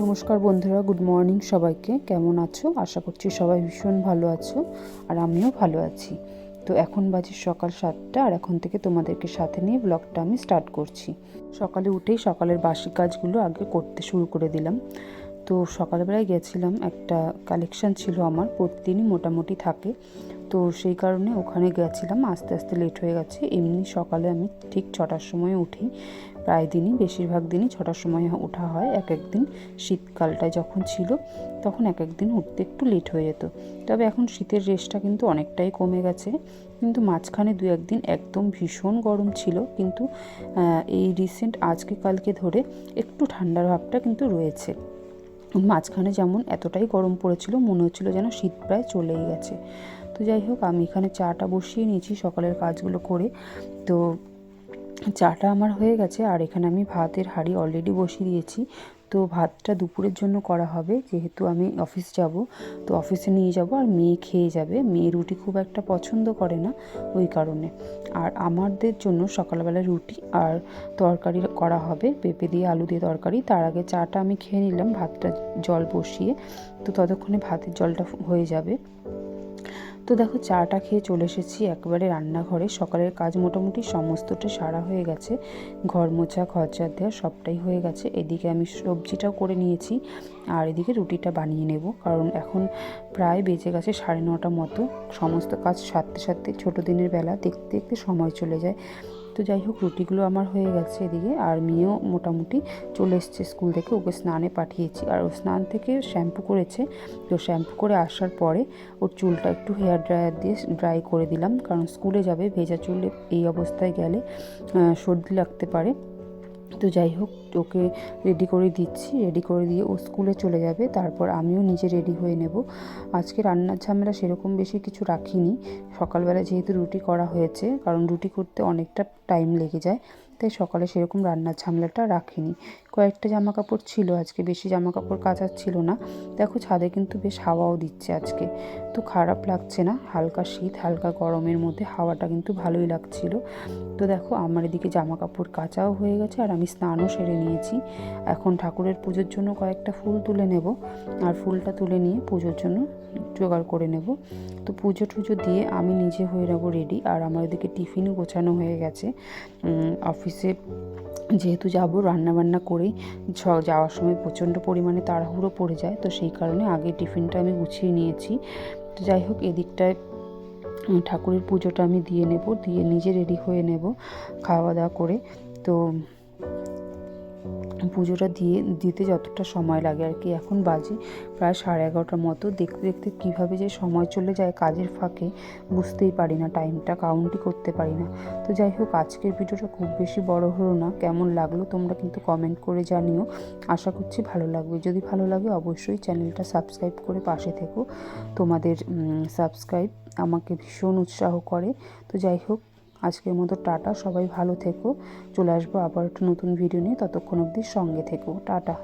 নমস্কার বন্ধুরা, good morning সবাইকে। কেমন আছো? আশা করছি সবাই ভীষণ ভালো আছো, আর আমিও ভালো আছি। তো এখন বাজে সকাল 7টা, আর এখন থেকে তোমাদেরকে সাথে নিয়ে ব্লগটা আমি স্টার্ট করছি। সকালে উঠেই সকালের বাসি কাজগুলো আগে করতে শুরু করে দিলাম। তো সকালবেলায় গেছিলাম, একটা কালেকশান ছিল আমার, প্রতিদিনই মোটামুটি থাকে। তো সেই কারণে ওখানে গেছিলাম, আস্তে আস্তে লেট হয়ে গেছে। এমনি সকালে আমি ঠিক 6টার সময় উঠি, প্রায় দিনই, বেশিরভাগ দিনই 6টার সময় ওঠা হয়। এক একদিন শীতকালটায় যখন ছিল তখন এক একদিন উঠতে একটু লেট হয়ে যেত। তবে এখন শীতের রেশটা কিন্তু অনেকটাই কমে গেছে, কিন্তু মাঝখানে দু একদিন একদম ভীষণ গরম ছিল। কিন্তু এই রিসেন্ট আজকে কালকে ধরে একটু ঠান্ডার ভাবটা কিন্তু রয়েছে। মাঝখানে যেমন এতটাই গরম পড়েছিল, মনে হচ্ছিল যেন শীত প্রায় চলেই গেছে। তো যাই হোক, আমি এখানে চাটা বসিয়ে নিয়েছি সকালের কাজগুলো করে। তো চাটা আমার হয়ে গেছে, আর এখানে আমি ভাতের হাঁড়ি অলরেডি বসিয়ে দিয়েছি। তো ভাতটা দুপুরের জন্য করা হবে, যেহেতু আমি অফিস যাব, তো অফিসে নিয়ে যাব, আর মেয়ে খেয়ে যাবে। মেয়ে রুটি খুব একটা পছন্দ করে না, ওই কারণে। আর আমাদের জন্য সকালবেলা রুটি আর তরকারি করা হবে, পেঁপে দিয়ে আলু দিয়ে তরকারি। তার আগে চাটা আমি খেয়ে নিলাম, ভাতটা জল বসিয়ে। তো ততক্ষণে ভাতের জলটা হয়ে যাবে। তো দেখো, চাটা খেয়ে চলে এসেছি একবারে রান্নাঘরে। সকালের কাজ মোটামুটি সমস্তটা সারা হয়ে গেছে, ঘর মোছা, ঘর ঝাড় দেওয়া সবটাই হয়ে গেছে। এদিকে আমি সবজিটাও করে নিয়েছি, আর এদিকে রুটিটা বানিয়ে নেব, কারণ এখন প্রায় বেজে গেছে 9:30 মতো। সমস্ত কাজ সারতে সারতে ছোটো দিনের বেলা দেখতে দেখতে সময় চলে যায়। তো যাই হোক, রুটিগুলো আমার হয়ে গেছে এদিকে, আর মেয়েও মোটামুটি চলে এসছে স্কুল থেকে। ওকে স্নানে পাঠিয়েছি, আর ও স্নান থেকে শ্যাম্পু করেছে। তো শ্যাম্পু করে আসার পরে ওর চুলটা একটু হেয়ার ড্রায়ার দিয়ে ড্রাই করে দিলাম, কারণ স্কুলে যাবে, ভেজা চুলে এই অবস্থায় গেলে সর্দি লাগতে পারে। তো যাই হোক, ওকে রেডি করে দিচ্ছি, রেডি করে দিয়ে ও স্কুলে চলে যাবে, তারপর আমিও নিজে রেডি হয়ে নেব। আজকে রান্নার ঝামেলা সেরকম বেশি কিছু রাখিনি, সকালবেলা যেহেতু রুটি করা হয়েছে, কারণ রুটি করতে অনেকটা টাইম লেগে যায়, তাই সকালে সেরকম রান্নার ঝামেলাটা রাখিনি। কয়েকটা জামা কাপড় ছিল আজকে, বেশি জামা কাপড় কাচার ছিল না। দেখো, ছাদে কিন্তু বেশ হাওয়াও দিচ্ছে আজকে, তো খারাপ লাগছে না। হালকা শীত, হালকা গরমের মধ্যে হাওয়াটা কিন্তু ভালোই লাগছিল। তো দেখো, আমার এদিকে জামা কাপড় কাচাও হয়ে গেছে, আর আমি স্নানও সেরে নিয়েছি। এখন ঠাকুরের পুজোর জন্য কয়েকটা ফুল তুলে নেব, আর ফুলটা তুলে নিয়ে পুজোর জন্য জোগাড় করে নেব। তো পুজো টুজো দিয়ে আমি নিজে হয়ে নেবো রেডি। আর আমার এদিকে টিফিনও গোছানো হয়ে গেছে। অফিসে যেহেতু যাব, রান্নাবান্না করেই যাওয়ার সময় প্রচণ্ড পরিমাণে তাড়াহুড়ো পড়ে যায়, তো সেই কারণে আগে টিফিনটা আমি গুছিয়ে নিয়েছি। তো যাই হোক, এদিকটায় ঠাকুরের পুজোটা আমি দিয়ে নেব, দিয়ে নিজে রেডি হয়ে নেব খাওয়া দাওয়া করে। তো পুজোটা দিতে যতটা সময় লাগে আর কি, এখন বাজে প্রায় 11:30 মতো। দেখতে দেখতে কীভাবে যে সময় চলে যায় কাজের ফাঁকে, বুঝতেই পারি না, টাইমটা কাউন্টই করতে পারি না। তো যাই হোক, আজকের ভিডিওটা খুব বেশি বড় হলো না। কেমন লাগলো তোমরা কিন্তু কমেন্ট করে জানিও, আশা করছি ভালো লাগবে। যদি ভালো লাগে অবশ্যই চ্যানেলটা সাবস্ক্রাইব করে পাশে থেকো। তোমাদের সাবস্ক্রাইব আমাকে ভীষণ উৎসাহ করে। তো যাই হোক, আজকের মতো টাটা, সবাই ভালো থেকো। চলে আসবো আবার একটা নতুন ভিডিও নিয়ে, ততক্ষণ অবধি সঙ্গে থেকো। টাটা।